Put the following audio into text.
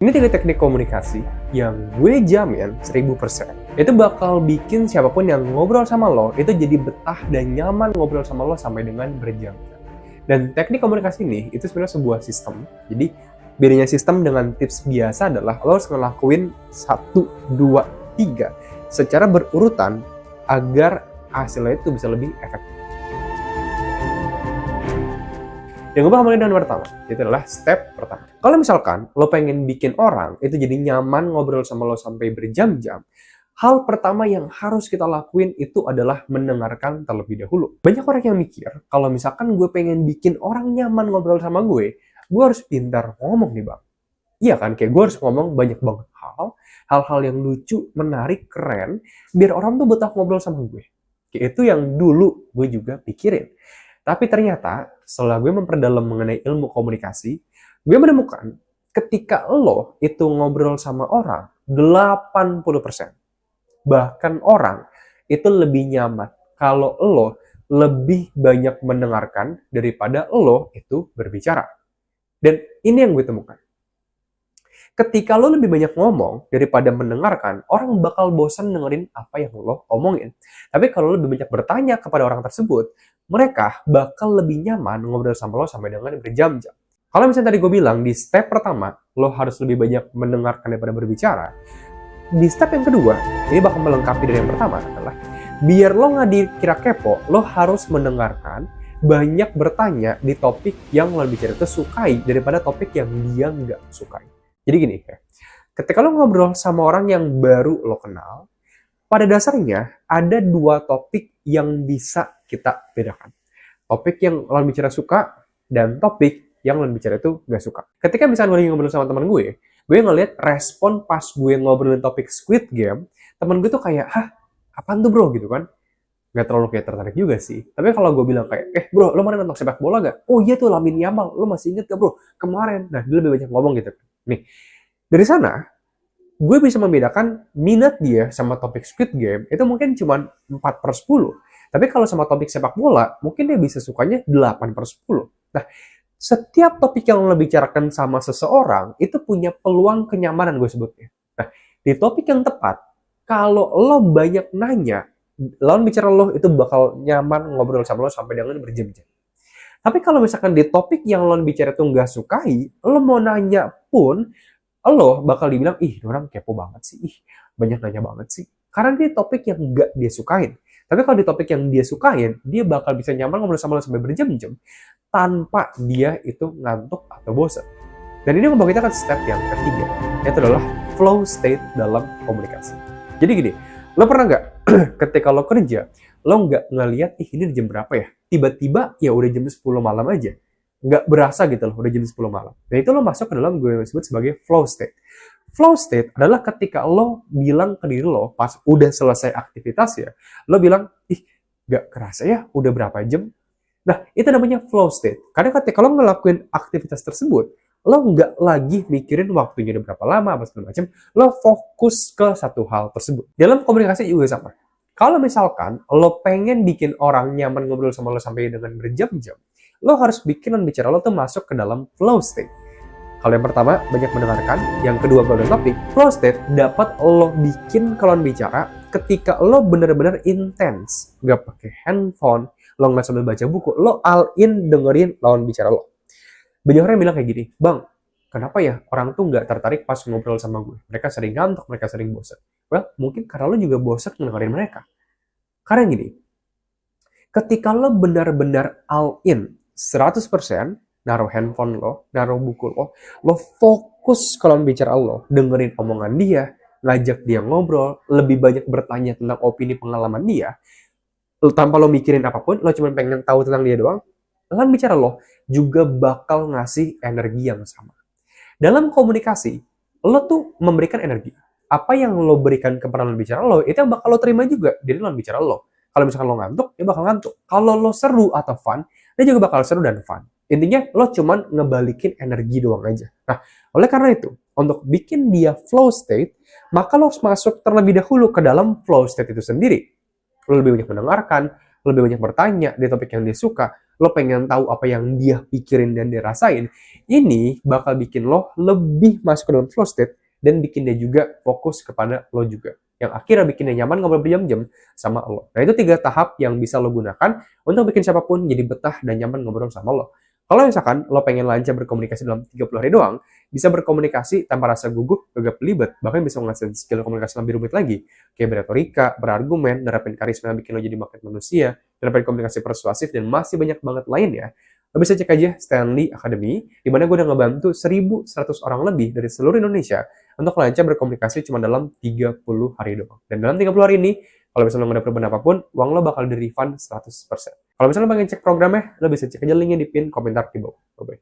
Ini 3 teknik komunikasi yang gue jamin 1000% itu bakal bikin siapapun yang ngobrol sama lo itu jadi betah dan nyaman ngobrol sama lo sampai dengan berjam-jam. Dan teknik komunikasi ini itu sebenarnya sebuah sistem. Jadi bedanya sistem dengan tips biasa adalah lo harus ngelakuin 1, 2, 3 secara berurutan agar hasilnya itu bisa lebih efektif. Yang gue bakal mulai dengan pertama, itu adalah step pertama. Kalau misalkan lo pengen bikin orang itu jadi nyaman ngobrol sama lo sampai berjam-jam, hal pertama yang harus kita lakuin itu adalah mendengarkan terlebih dahulu. Banyak orang yang mikir, kalau misalkan gue pengen bikin orang nyaman ngobrol sama gue harus pintar ngomong nih bang. Iya kan, kayak gue harus ngomong banyak banget hal-hal yang lucu, menarik, keren, biar orang tuh betah ngobrol sama gue. Kayak itu yang dulu gue juga pikirin. Tapi ternyata setelah gue memperdalam mengenai ilmu komunikasi, gue menemukan ketika lo itu ngobrol sama orang, 80%, bahkan orang itu lebih nyaman kalau lo lebih banyak mendengarkan daripada lo itu berbicara. Dan ini yang gue temukan. Ketika lo lebih banyak ngomong daripada mendengarkan, orang bakal bosan dengerin apa yang lo omongin. Tapi kalau lo lebih banyak bertanya kepada orang tersebut, mereka bakal lebih nyaman ngobrol sama lo sampai dengan berjam-jam. Kalau misalnya tadi gue bilang di step pertama, lo harus lebih banyak mendengarkan daripada berbicara. Di step yang kedua, ini bakal melengkapi dari yang pertama adalah, biar lo nggak dikira kepo, lo harus mendengarkan, banyak bertanya di topik yang lo bicara itu sukai daripada topik yang dia nggak sukai. Jadi gini, ketika lo ngobrol sama orang yang baru lo kenal, pada dasarnya ada 2 topik yang bisa kita bedakan. Topik yang lawan bicara suka dan topik yang lawan bicara itu gak suka. Ketika misalnya gue lagi ngobrol sama teman gue ngeliat respon pas gue ngobrolin topik Squid Game, teman gue tuh kayak, hah, apaan tuh bro gitu kan? Gak terlalu kayak tertarik juga sih. Tapi kalau gue bilang kayak, bro, lo mana nonton sepak bola gak? Oh iya tuh Lamine Yamal, lo masih inget gak bro? Kemarin. Nah, dia lebih banyak ngomong gitu. Nih, dari sana, gue bisa membedakan minat dia sama topik Squid Game itu mungkin cuma 4/10. Tapi kalau sama topik sepak bola, mungkin dia bisa sukanya 8/10. Nah, setiap topik yang lo bicarakan sama seseorang, itu punya peluang kenyamanan gue sebutnya. Nah, di topik yang tepat, kalau lo banyak nanya, lawan bicara lo itu bakal nyaman ngobrol sama lo sampai dengan berjam-jam. Tapi kalau misalkan di topik yang lawan bicara itu nggak sukai, lo mau nanya pun, lo bakal dibilang, ih, orang kepo banget sih, ih, banyak nanya banget sih. Karena dia topik yang nggak dia sukain. Tapi kalau di topik yang dia sukain, dia bakal bisa nyaman ngobrol sama lo sampai berjam-jam, tanpa dia itu ngantuk atau bosan. Dan ini membawa kita ke step yang ketiga, yaitu adalah flow state dalam komunikasi. Jadi gini, lo pernah nggak ketika lo kerja, lo nggak ngeliat, ih ini jam berapa ya? Tiba-tiba ya udah jam 10 malam aja. Nggak berasa gitu loh, udah jam 10 malam. Dan itu lo masuk ke dalam gue sebut sebagai flow state. Flow state adalah ketika lo bilang ke diri lo, pas udah selesai aktivitas ya, lo bilang, ih nggak kerasa ya, udah berapa jam? Nah, itu namanya flow state. Karena ketika lo ngelakuin aktivitas tersebut, lo nggak lagi mikirin waktunya udah berapa lama, apa segala macam. Lo fokus ke satu hal tersebut. Dalam komunikasi juga sama. Kalau misalkan lo pengen bikin orang nyaman ngobrol sama lo sampai dengan berjam-jam, lo harus bikin bicara lo tuh masuk ke dalam flow state. Kalau yang pertama, banyak mendengarkan. Yang kedua, golden topik. Flow state dapat lo bikin kalau bicara ketika lo bener-bener intens. Gak pakai handphone, lo nggak sambil baca buku, lo all in dengerin lawan bicara lo. Banyak orang bilang kayak gini, bang, kenapa ya orang tuh nggak tertarik pas ngobrol sama gue? Mereka sering ngantuk, mereka sering bosan. Well, mungkin karena lo juga bosan dengerin mereka. Karena gini, ketika lo benar-benar all in 100%, naruh handphone lo, naruh buku lo fokus kalau bicara lo, dengerin omongan dia, ngajak dia ngobrol, lebih banyak bertanya tentang opini pengalaman dia, tanpa lo mikirin apapun, lo cuma pengen tahu tentang dia doang, lawan bicara lo juga bakal ngasih energi yang sama. Dalam komunikasi, lo tuh memberikan energi. Apa yang lo berikan kepada lawan bicara lo, itu yang bakal lo terima juga dari lawan bicara lo. Kalau misalkan lo ngantuk, dia bakal ngantuk. Kalau lo seru atau fun, dia juga bakal seru dan fun. Intinya, lo cuman ngebalikin energi doang aja. Nah, oleh karena itu, untuk bikin dia flow state, maka lo harus masuk terlebih dahulu ke dalam flow state itu sendiri. Lo lebih banyak mendengarkan, lebih banyak bertanya di topik yang dia suka, lo pengen tahu apa yang dia pikirin dan dia rasain, ini bakal bikin lo lebih masuk ke dalam flow state dan bikin dia juga fokus kepada lo juga. Yang akhirnya bikin dia nyaman ngobrol berjam-jam sama lo. Nah, itu 3 tahap yang bisa lo gunakan untuk bikin siapapun jadi betah dan nyaman ngobrol sama lo. Kalau misalkan lo pengen lancar berkomunikasi dalam 30 hari doang, bisa berkomunikasi tanpa rasa gugup, gagap belibet, bahkan bisa menghasilkan skill komunikasi lebih rumit lagi, kayak berretorika, berargumen, nerapin karisma yang bikin lo jadi magnet manusia, nerapin komunikasi persuasif, dan masih banyak banget lainnya. Lo bisa cek aja Stanley Academy, di mana gue udah ngebantu 1.100 orang lebih dari seluruh Indonesia untuk lancar berkomunikasi cuma dalam 30 hari doang. Dan dalam 30 hari ini, kalau misalnya lo nggak ada perubahan apapun, uang lo bakal di-refund 100%. Kalau misalnya lo pengen cek programnya, lo bisa cek aja linknya di pin komentar di bawah. Bye-bye.